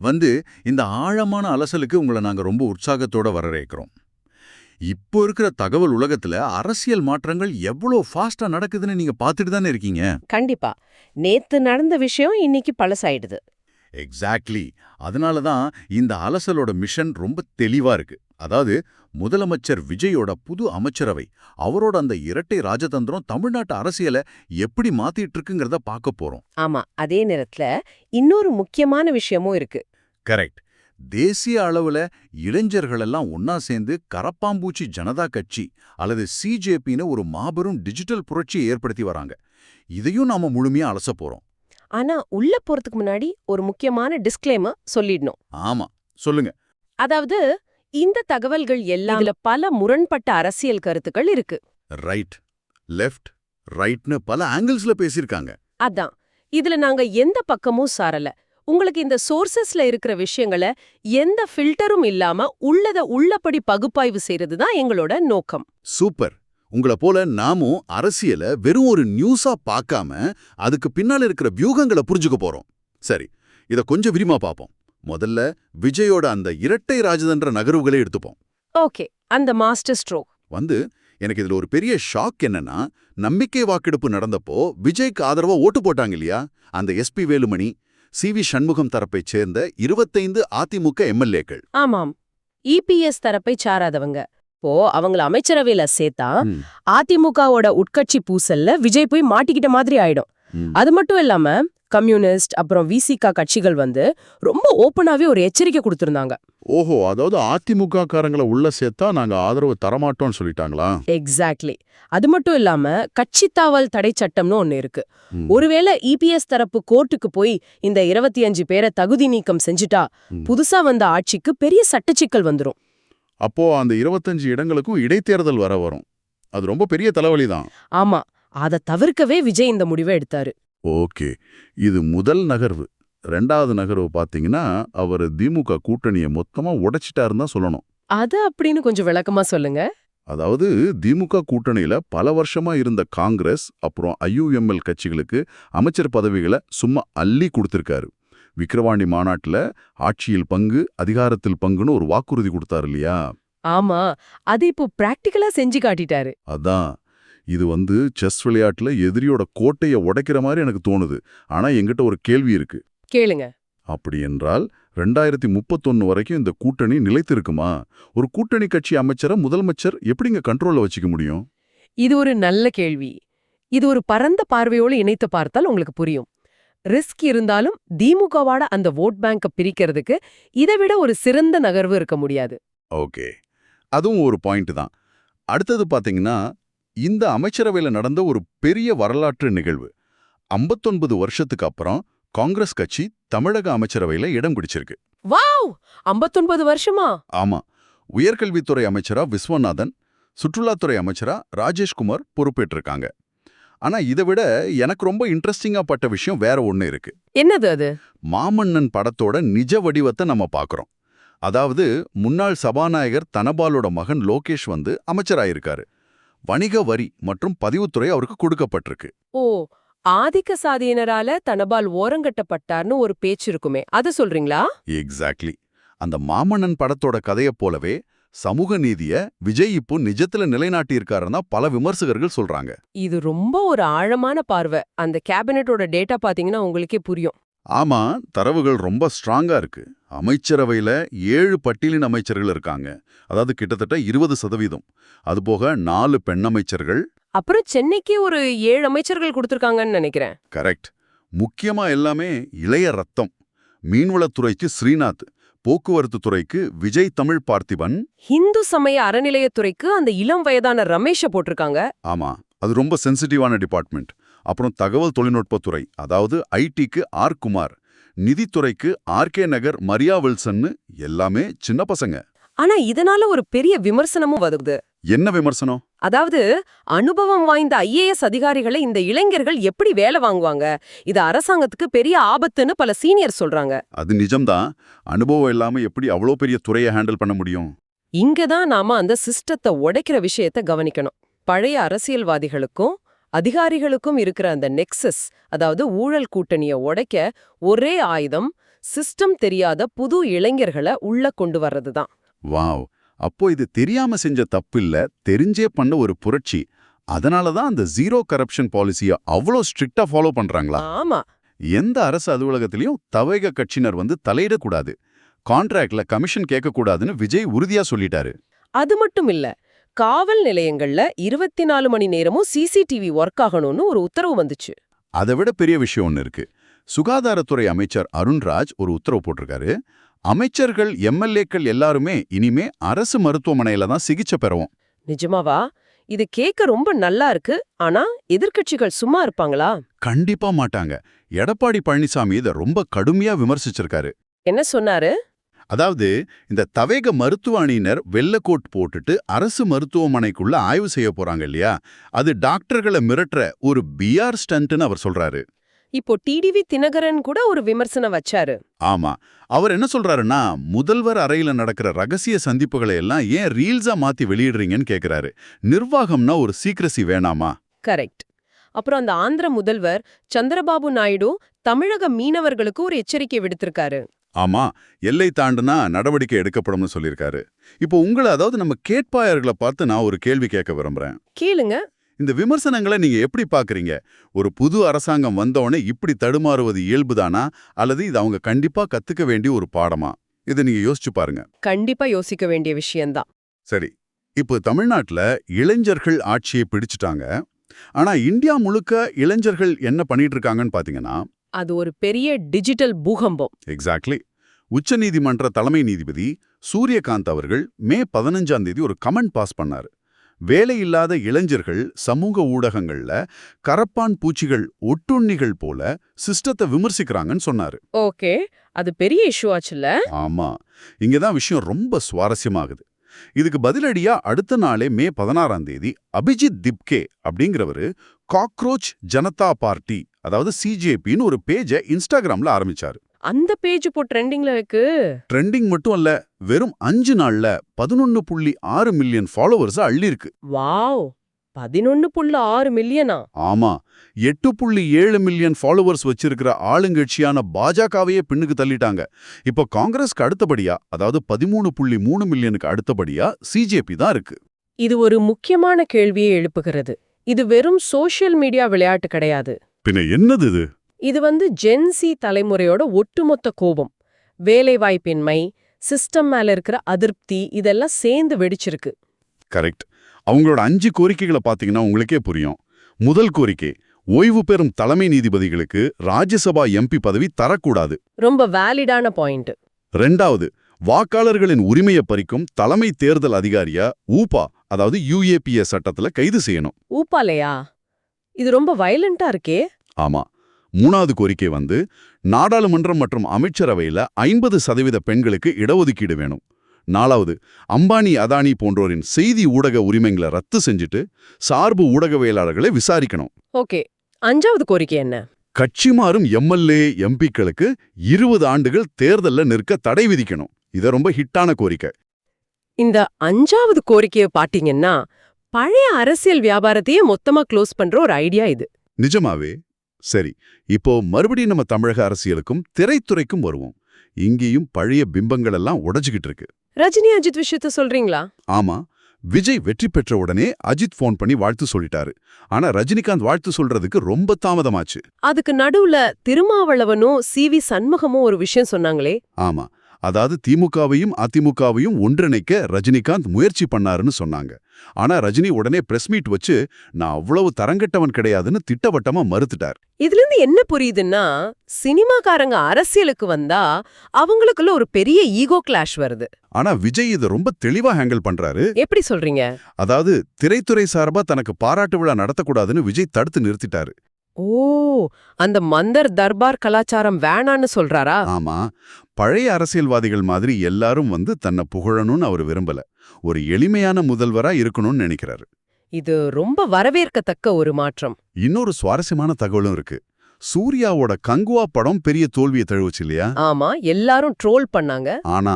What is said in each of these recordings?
வந்து இந்த ஆழமான அலசலுக்கு உங்களை நாங்க ரொம்ப உற்சாகத்தோட வரவேற்கிறோம். இப்போ இருக்கிற தகவல் உலகத்துல அரசியல் மாற்றங்கள் எவ்வளோ ஃபாஸ்டா நடக்குதுன்னு நீங்க பார்த்துட்டு தானே இருக்கீங்க. கண்டிப்பா. நேத்து நடந்த விஷயம் இன்னைக்கு பழசாயிடுது. எக்ஸாக்ட்லி. அதனால தான் இந்த அலசலோட மிஷன் ரொம்ப தெளிவா இருக்கு. அதாவது முதலமைச்சர் விஜயோட புது அமைச்சரவை அவரோட அந்த இரட்டை ராஜதந்திரம் தமிழ்நாட்டு அரசியலை எப்படி மாத்திட்டு இருக்குங்கிறத பார்க்க போறோம். ஆமா, அதே நேரத்துல இன்னொரு முக்கியமான விஷயமும் இருக்கு. கரெக்ட். தேசிய அளவுல இளைஞர்கள் எல்லாம் ஒன்னா சேர்ந்து கரப்பாம்பூச்சி ஜனதா கட்சி அல்லது சிஜேபின்னு ஒரு மாபெரும் டிஜிட்டல் புரட்சியை ஏற்படுத்தி வராங்க. இதையும் நாம முழுமையா அலச போறோம். ஆனா உள்ள போறதுக்கு முன்னாடி ஒரு முக்கியமான டிஸ்க்ளைமர் சொல்லிடணும். ஆமா, சொல்லுங்க. அதாவது இந்த தகவல்கள் எல்லாம் இதுல பல முரண்பட்ட அரசியல் கருத்துக்கள் இருக்கு. ரைட், லெஃப்ட், ரைட்னு பல ஆங்கிள்ஸ்ல பேசியிருக்காங்க. அதான், இதுல நாங்க எந்த பக்கமும் சாரல. உங்களுக்கு இந்த சோர்சஸ்ல இருக்கிற விஷயங்களை எந்த ஃபில்டரும் இல்லாம உள்ளத உள்ளபடி பகுப்பாய்வு செய்யறது தான் எங்களோட நோக்கம். சூப்பர். உங்களை போல நாமும் அரசியலை வெறும் ஒரு நியூஸா பார்க்காம அதுக்கு பின்னால இருக்கிற வியூகங்களை புரிஞ்சுக்க போறோம். சரி, இத கொஞ்சம் விரிமா பார்ப்போம். முதல்ல விஜயோட அந்த இரட்டை ராஜதந்திர நகர்வுகளை எடுத்துப்போம். ஓகே, அந்த மாஸ்டர் ஸ்ட்ரோக் எனக்கு இதுல ஒரு பெரிய ஷாக் என்னன்னா, நம்பிக்கை வாக்கெடுப்பு நடந்தப்போ விஜய்க்கு ஆதரவா ஓட்டு போட்டாங்க இல்லையா, அந்த எஸ்பி வேலுமணி, சி.வி. சண்முகம் தரப்பைச் சேர்ந்த 25 அதிமுக எம்எல்ஏக்கள். ஆமாம், இபிஎஸ் தரப்பை சாராதவங்க. இப்போ அவங்கள அமைச்சரவையில சேர்த்தா அதிமுகவோட உட்கட்சி பூசல்ல விஜய் போய் மாட்டிக்கிட்ட மாதிரி ஆயிடும். அது மட்டும் இல்லாம கம்யூனிஸ்ட் அப்புறம் விசிகா கட்சிகள் ரொம்ப ஓப்பனாவே ஒரு எச்சரிக்கை கொடுத்திருந்தாங்க. ஓஹோ, அதாவது அதிமுக காரங்களை உள்ள சேர்த்தா நாங்க ஆதரவு தரமாட்டோம்னு சொல்லிட்டாங்களா? எக்ஸாக்ட்லி. அது மட்டும் இல்லாம கட்சி தாவல் தடை சட்டம்னு ஒண்ணு இருக்கு. ஒருவேளை இபிஎஸ் தரப்பு கோர்ட்டுக்கு போய் இந்த 25 பேரை தகுதி நீக்கம் செஞ்சுட்டா புதுசா வந்த ஆட்சிக்கு பெரிய சட்டச்சிக்கல் வந்துரும். அப்போ அந்த 25 இடங்களுக்கும் இடைத்தேர்தல் வரும். அது ரொம்ப பெரிய தலைவலிதான். ஆமா, அதை தவிர்க்கவே விஜய் இந்த முடிவை எடுத்தாரு. ஓகே, இது முதல் நகர்வு. ரெண்டாவது நகர்வு பாத்தீங்கன்னா அவர் திமுக கூட்டணியை மொத்தமா உடைச்சிட்டாருன்னு தான் சொல்லணும். அது அப்படின்னு கொஞ்சம் விளக்கமா சொல்லுங்க. அதாவது திமுக கூட்டணியில பல வருஷமா இருந்த காங்கிரஸ் அப்புறம் ஐயுஎம்எல் கட்சிகளுக்கு அமைச்சர் பதவிகளை சும்மா அள்ளி கொடுத்திருக்காரு. விக்கிரவாண்டி மாநாட்டுல ஆட்சியில் பங்கு அதிகாரத்தில் பங்குன்னு ஒரு வாக்குறுதி கொடுத்தாரு இல்லையா? ஆமா, அது இப்போ பிராக்டிகலா செஞ்சு காட்டிட்டாரு. அதான், இது செஸ் விளையாட்டுல எதிரியோட கோட்டையை உடைக்கிற மாதிரி எனக்கு தோணுது. ஆனா எங்கிட்ட ஒரு கேள்வி இருக்கு. கேளுங்க. அப்படி என்றால் 2031 வரைக்கும் இந்த கூட்டணி நிலைத்திருக்குமா? ஒரு கூட்டணி கட்சி அமைச்சரை முதலமைச்சர் எப்படிங்க கண்ட்ரோல்ல வச்சுக்க முடியும்? இது ஒரு நல்ல கேள்வி. இது ஒரு பரந்த பார்வையோடு இணைத்து பார்த்தால் உங்களுக்கு புரியும். ரிஸ்க் இருந்தாலும் திமுகவோட அந்த ஓட் பேங்க பிரிக்கிறதுக்கு இதை விட ஒரு சிறந்த நகர்வு இருக்க முடியாது. ஓகே, அதுவும் ஒரு பாயிண்ட் தான். அடுத்தது பாத்தீங்கன்னா, இந்த அமைச்சரவையில நடந்த ஒரு பெரிய வரலாற்று நிகழ்வு. 59 வருஷத்துக்கு அப்புறம் காங்கிரஸ் கட்சி தமிழக அமைச்சரவையில இடம் பிடிச்சிருக்கு. வாவ், 59 வருஷமா? ஆமா. உயர்கல்வித்துறை அமைச்சரா விஸ்வநாதன், சுற்றுலாத்துறை அமைச்சரா ராஜேஷ்குமார் பொறுப்பேற்றிருக்காங்க. ஆனா இதை விட எனக்கு ரொம்ப இன்ட்ரெஸ்டிங்கா பட்ட விஷயம் வேற ஒண்ணு இருக்கு. என்னது அது? மாமன்னன் படத்தோட நிஜ வடிவத்தை நம்ம பாக்குறோம். அதாவது முன்னாள் சபாநாயகர் தனபாலோட மகன் லோகேஷ் அமைச்சராயிருக்காரு. வணிக வரி மற்றும் பதிவுத்துறை அவருக்கு கொடுக்கப்பட்டிருக்கு. ஓ, ஆதிக்க சாதியினரால தனபால் ஓரங்கட்டப்பட்டார்னு ஒரு பேச்சு இருக்குமே, அது சொல்றீங்களா? எக்ஸாக்ட்லி. அந்த மாமன்னன் படத்தோட கதையை போலவே சமூக நீதிய விஜய் இப்போ நிஜத்துல நிலைநாட்டியிருக்காருன்னா பல விமர்சகர்கள் சொல்றாங்க. இது ரொம்ப ஒரு ஆழமான பார்வை. அந்த கேபினெட்டோட டேட்டா பாத்தீங்கன்னா உங்களுக்கே புரியும். ஆமா, தரவுகள் ரொம்ப ஸ்ட்ராங்கா இருக்கு. அமைச்சரவையில 7 பட்டியலின் அமைச்சர்கள் இருக்காங்க. அதாவது கிட்டத்தட்ட 20%. அதுபோக 4 பெண் அமைச்சர்கள். அப்புறம் சென்னைக்கு ஒரு 7 அமைச்சர்கள் கொடுத்திருக்காங்கன்னு நினைக்கிறேன். கரெக்ட். முக்கியமா எல்லாமே இளைய ரத்தம். மீன்வளத்துறைக்கு ஸ்ரீநாத், போக்குவரத்து துறைக்கு விஜய் தமிழ் பார்த்திபன், இந்து சமய அறநிலையத்துறைக்கு அந்த இளம் வயதான ரமேஷ போட்டிருக்காங்க. ஆமா, அது ரொம்ப சென்சிட்டிவான டிபார்ட்மெண்ட். அப்புறம் தகவல் தொழில்நுட்பத்துறை, அதாவது ஐடிக்கு ஆர் குமார், நிதித்துறைக்கு ஆர்கே நகர் மரியா வில்சன்னு எல்லாமே சின்ன பசங்க. ஆனா இதனால ஒரு பெரிய விமர்சனமும் வருது. என்ன விமர்சனம்? அதாவது அனுபவம் வாய்ந்த ஐஏஎஸ் அதிகாரிகளை இந்த இளைஞர்கள் எப்படி வேலை வாங்குவாங்க, இது அரசாங்கத்துக்கு பெரிய ஆபத்துன்னு பல சீனியர் சொல்றாங்க. அது நிஜம்தான். அனுபவம் இல்லாம எப்படி அவ்வளோ பெரிய துறையை ஹேண்டில் பண்ண முடியும்? இங்கதான் நாம அந்த சிஸ்டத்தை உடைக்கிற விஷயத்த கவனிக்கணும். பழைய அரசியல்வாதிகளுக்கும் அதிகாரிகளுக்கும் இருக்கிற அந்த நெக்சஸ், அதாவது ஊழல் கூட்டணியை உடைக்க ஒரே ஆயுதம் சிஸ்டம் தெரியாத புது இளைஞர்களை உள்ள கொண்டு வர்றதுதான். வாவ், அப்போ இது தெரியாம செஞ்ச தப்பில்ல, தெரிஞ்சே பண்ண ஒரு புரட்சி. அதனால தான் அந்த ஜீரோ கரப்ஷன் பாலிசியை அவ்வளோ ஸ்ட்ரிக்டா ஃபாலோ பண்றாங்களா? ஆமா. எந்த அரசு அலுவலகத்திலையும் தவேக கட்சியினர் வந்து தலையிடக்கூடாது, கான்ட்ராக்ட்ல கமிஷன் கேட்கக்கூடாதுன்னு விஜய் உறுதியா சொல்லிட்டாரு. அது மட்டும் இல்ல, காவல் நிலையங்கள்ல 24 மணி நேரமும் சிசிடிவி ஒர்க் ஆகணும்னு ஒரு உத்தரவு வந்துச்சு. அதை விட பெரிய விஷயம் ஒன்று இருக்கு. சுகாதாரத்துறை அமைச்சர் அருண்ராஜ் ஒரு உத்தரவு போட்டிருக்காரு. அமைச்சர்கள், எம்எல்ஏக்கள் எல்லாருமே இனிமே அரசு மருத்துவமனையில தான் சிகிச்சை பெறுவோம். நிஜமாவா? இது கேட்க ரொம்ப நல்லா இருக்கு. ஆனா எதிர்க்கட்சிகள் சும்மா இருப்பாங்களா? கண்டிப்பா மாட்டாங்க. எடப்பாடி பழனிசாமி இதை ரொம்ப கடுமையா விமர்சிச்சிருக்காரு. என்ன சொன்னாரு? அதாவது, இந்த தவேக மருத்துவ அணியினர் வெள்ளக்கோட் போட்டுட்டு அரசு மருத்துவமனைக்குள்ள ஆய்வு செய்ய போறாங்க இல்லையா, அது டாக்டர்களை மிரட்டுற ஒரு பிஆர் ஸ்டண்ட்னு அவர் சொல்றாரு. இப்போ டிடிவி தினகரன் கூட ஒரு விமர்சனம் வச்சாரு. ஆமா, அவர் என்ன சொல்றாருன்னா, முதல்வர் அறையில நடக்கிற ரகசிய சந்திப்புகளை எல்லாம் ஏன் ரீல்ஸா மாத்தி வெளியிடுறீங்கன்னு கேக்குறாரு. நிர்வாகம்னா ஒரு சீக்ரசி வேணாமா? கரெக்ட். அப்புறம் அந்த ஆந்திர முதல்வர் சந்திரபாபு நாயுடு தமிழக மீனவர்களுக்கு ஒரு எச்சரிக்கை விடுத்திருக்காரு. ஆமா, எல்லை தாண்டுனா நடவடிக்கை எடுக்கப்படும்னு சொல்லியிருக்காரு. இப்போ உங்களை, அதாவது நம்ம கேட்பாயர்களை பார்த்து நான் ஒரு கேள்வி கேட்க விரும்புறேன். கேளுங்க. இந்த விமர்சனங்களை நீங்க எப்படி பாக்குறீங்க? ஒரு புது அரசாங்கம் வந்தோடனே இப்படி தடுமாறுவது இயல்புதானா, அல்லது இது அவங்க கண்டிப்பா கத்துக்க வேண்டிய ஒரு பாடமா? இதை நீங்க யோசிச்சு பாருங்க. கண்டிப்பா யோசிக்க வேண்டிய விஷயம்தான். சரி, இப்போ தமிழ்நாட்டுல இளைஞர்கள் ஆட்சியை பிடிச்சிட்டாங்க. ஆனா இந்தியா முழுக்க இளைஞர்கள் என்ன பண்ணிட்டு இருக்காங்கன்னு பாத்தீங்கன்னா, அது ஒரு பெரிய டிஜிட்டல் பூகம்பம். எக்ஸாக்ட்லி. உச்சநீதிமன்ற தலைமை நீதிபதி சூரியகாந்த் அவர்கள் மே 15ஆம் தேதி ஒரு கமெண்ட் பாஸ் பண்ணாரு. வேலையில்லாத இளைஞர்கள் சமூக ஊடகங்கள்ல கரப்பான் பூச்சிகள், ஒட்டுண்ணிகள் போல சிஸ்டத்தை விமர்சிக்கிறாங்கன்னு சொன்னாரு. ஓகே, அது பெரிய இஷ்யூ ஆச்சுல்ல? ஆமா, இங்கதான் விஷயம் ரொம்ப சுவாரஸ்யமாகுது. இதுக்கு பதிலடியா அடுத்த நாளே மே 16ஆம் தேதி அபிஜித் திப்கே அப்படிங்கிறவரு காக்ரோச் ஜனதா பார்ட்டி, அதாவது சிஜேபின்னு ஒரு பேஜை இன்ஸ்டாகிராம்ல ஆரம்பிச்சாரு. அந்த பேஜ் இப்போ ட்ரெண்டிங்ல இருக்கு. ட்ரெண்டிங் மட்டும் அல்ல, வெறும் 5 நாள்ல 11.6 மில்லியன் ஃபாலோவர்ஸ் அள்ளிருக்கு. வாவ், 11.6 மில்லியனா? ஆமா, 8.7 மில்லியன் ஃபாலோவர்ஸ் வச்சிருக்கிற ஆளுங்கட்சியான பாஜகவையே பின்னுக்கு தள்ளிட்டாங்க. இப்போ காங்கிரஸ்க்கு அடுத்தபடியா, அதாவது 13.3 மில்லியனுக்கு அடுத்தபடியா சிஜேபி தான் இருக்கு. இது ஒரு முக்கியமான கேள்வியை எழுப்புகிறது. இது வெறும் சோஷியல் மீடியா விளையாட்டு கிடையாது. பின்ன என்னது இது? இது ஜென்சி தலைமுறையோட ஒட்டுமொத்த கோபம், வேலைவாய்ப்பின்மை, சிஸ்டம் மேல இருக்கிற அதிருப்தி, இதெல்லாம் சேர்ந்து வெடிச்சிருக்கு. கரெக்ட். அவங்களோட 5 கோரிக்கைகளை பாத்தீங்கன்னா உங்களுக்கே புரியும். முதல் கோரிக்கை, ஓய்வு பெறும் தலைமை நீதிபதிகளுக்கு ராஜ்யசபா எம்பி பதவி தரக்கூடாது. ரொம்ப வேலிடான பாயிண்ட். 2வது, வாக்காளர்களின் உரிமையை பறிக்கும் தலைமை தேர்தல் அதிகாரியா ஊபா, அதாவது UAPA சட்டத்துல கைது செய்யணும். ஊப்பாலையா? இது ரொம்ப வயலண்டா இருக்கே. ஆமா. 3வது கோரிக்கை நாடாளுமன்றம் மற்றும் அமைச்சரவையில 50% பெண்களுக்கு இடஒதுக்கீடு வேணும். 4வது, அம்பானி அதானி போன்றோரின் செய்தி ஊடக உரிமைகளை ரத்து செஞ்சுட்டு சார்பு ஊடகவியலாளர்களை விசாரிக்கணும். ஓகே, 5வது கோரிக்கை என்ன? கட்சி மாறும் எம்எல்ஏ எம்பிக்களுக்கு 20 ஆண்டுகள் தேர்தல்ல நிற்க தடை விதிக்கணும். இது ரொம்ப ஹிட்டான கோரிக்கை. இந்த 5வது கோரிக்கையை பாத்தீங்கன்னா பழைய அரசியல் வியாபாரத்தையே மொத்தமா க்ளோஸ் பண்ற ஒரு ஐடியா இது. நிஜமாவே? சரி, இப்போ மறுபடியும் நம்ம தமிழக அரசியலுக்கும் திரைத்துறைக்கும் வருவோம். இங்கேயும் பழைய பிம்பங்கள் எல்லாம் உடைஞ்சுகிட்டு இருக்கு. ரஜினி அஜித் விஷயத்த சொல்றீங்களா? ஆமா, விஜய் வெற்றி பெற்ற உடனே அஜித் ஃபோன் பண்ணி வாழ்த்து சொல்லிட்டாரு. ஆனா ரஜினிகாந்த் வாழ்த்து சொல்றதுக்கு ரொம்ப தாமதமாச்சு. அதுக்கு நடுவுல திருமாவளவனும் CV சண்முகமும் ஒரு விஷயம் சொன்னாங்களே. ஆமா, அதாவது திமுகவையும் அதிமுகவையும் ஒன்றிணைக்க ரஜினிகாந்த் முயற்சி பண்ணாருன்னு சொன்னாங்க. ஆனா ரஜினி உடனே பிரஸ் மீட் வச்சு நான் அவ்வளவு தரங்கட்டவன் கிடையாதுன்னு திட்டவட்டமா மறுத்துட்டார். இதுல இருந்து என்ன புரியுதுன்னா, சினிமாக்காரங்க அரசியலுக்கு வந்தா அவங்களுக்குள்ள ஒரு பெரிய ஈகோ கிளாஷ் வருது. ஆனா விஜய் இதை ரொம்ப தெளிவா ஹேண்டில் பண்றாரு. எப்படி சொல்றீங்க? அதாவது திரைத்துறை சார்பா தனக்கு பாராட்டு விழா நடத்தக்கூடாதுன்னு விஜய் தடுத்து நிறுத்திட்டாரு. ஓ, அந்த மந்தர் தர்பார் கலாச்சாரம் வேணான்னு சொல்றாரா? ஆமா, பழைய அரசியல்வாதிகள் மாதிரி எல்லாரும் தன்னை புகழணும்னு அவர் விரும்பல. ஒரு எளிமையான முதல்வரா இருக்கணும்னு நினைக்கிறாரு. இது ரொம்ப வரவேற்கத்தக்க ஒரு மாற்றம். இன்னொரு சுவாரஸ்யமான தகவலும் இருக்கு. சூர்யாவோட கங்குவா படம் பெரிய தோல்வியை தழுவுச்சு இல்லையா? ஆமா, எல்லாரும் ட்ரோல் பண்ணாங்க. ஆனா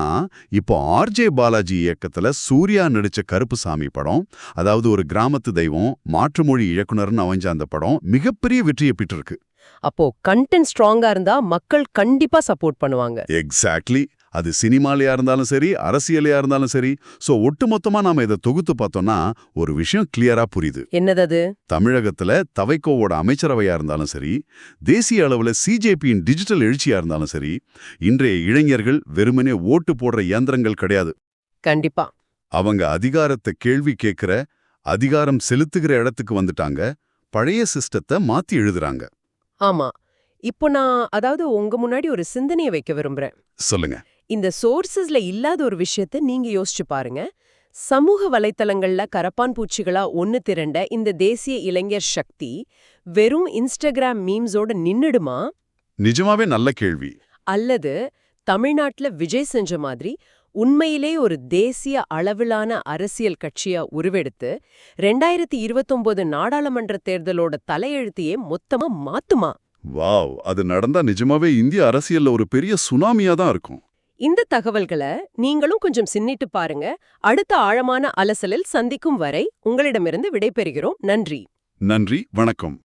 இப்போ RJ பாலாஜி இயக்கத்துல சூர்யா நடிச்ச கருப்புசாமி படம், அதாவது ஒரு கிராமத்து தெய்வம் மாற்றுமொழி இயக்குனர்னு அமைஞ்ச அந்த படம் மிகப்பெரிய வெற்றியை பெற்றிருக்கு. அப்போ கண்டென்ட் ஸ்ட்ராங்கா இருந்தா மக்கள் கண்டிப்பா சப்போர்ட் பண்ணுவாங்க. எக்ஸாக்ட்லி. அது சினிமாலையா இருந்தாலும் சரி, அரசியலையா இருந்தாலும் சரி. சோ ஒட்டுமொத்தமா நாம இதை தொகுத்து பார்த்தோம்னா ஒரு விஷயம் கிளியரா புரியுது. என்னது? தமிழகத்துல தவைக்கோவோட அமைச்சரவையா இருந்தாலும் சரி, தேசிய அளவுல சிஜேபியின் டிஜிட்டல் எழுச்சியா இருந்தாலும் சரி, இன்றைய இளைஞர்கள் வெறுமனே ஓட்டு போடுற இயந்திரங்கள் கிடையாது. கண்டிப்பா. அவங்க அதிகாரத்தை கேள்வி கேட்கிற, அதிகாரம் செலுத்துகிற இடத்துக்கு வந்துட்டாங்க. பழைய சிஸ்டத்தை மாத்தி எழுதுறாங்க. ஆமா. இப்போ நான் உங்க முன்னாடி ஒரு சிந்தனையை வைக்க விரும்புறேன். சொல்லுங்க. இந்த சோர்சஸ்ல இல்லாத ஒரு விஷயத்தை நீங்க யோசிச்சு பாருங்க. சமூக வலைத்தளங்கள்ல கரப்பான் பூச்சிகளா ஒன்னு திரண்ட இந்த தேசிய இளைஞர் சக்தி வெறும் இன்ஸ்டாகிராம் மீம்ஸோட நின்னுடுமா? நிஜமாவே நல்ல கேள்வி. அல்லது தமிழ்நாட்டுல விஜய் செஞ்ச மாதிரி உண்மையிலே ஒரு தேசிய அளவிலான அரசியல் கட்சியா உருவெடுத்து 2029 நாடாளுமன்ற தேர்தலோட தலையெழுத்தையே மொத்தமா மாத்துமா? வாவ், அது நடந்தா நிஜமாவே இந்திய அரசியல்ல ஒரு பெரிய சுனாமியா தான் இருக்கும். இந்த தகவல்களை நீங்களும் கொஞ்சம் சின்னிட்டு பாருங்க. அடுத்த ஆழமான அலசலில் சந்திக்கும் வரை உங்களிடமிருந்து விடைபெறுகிறோம். நன்றி. நன்றி, வணக்கம்.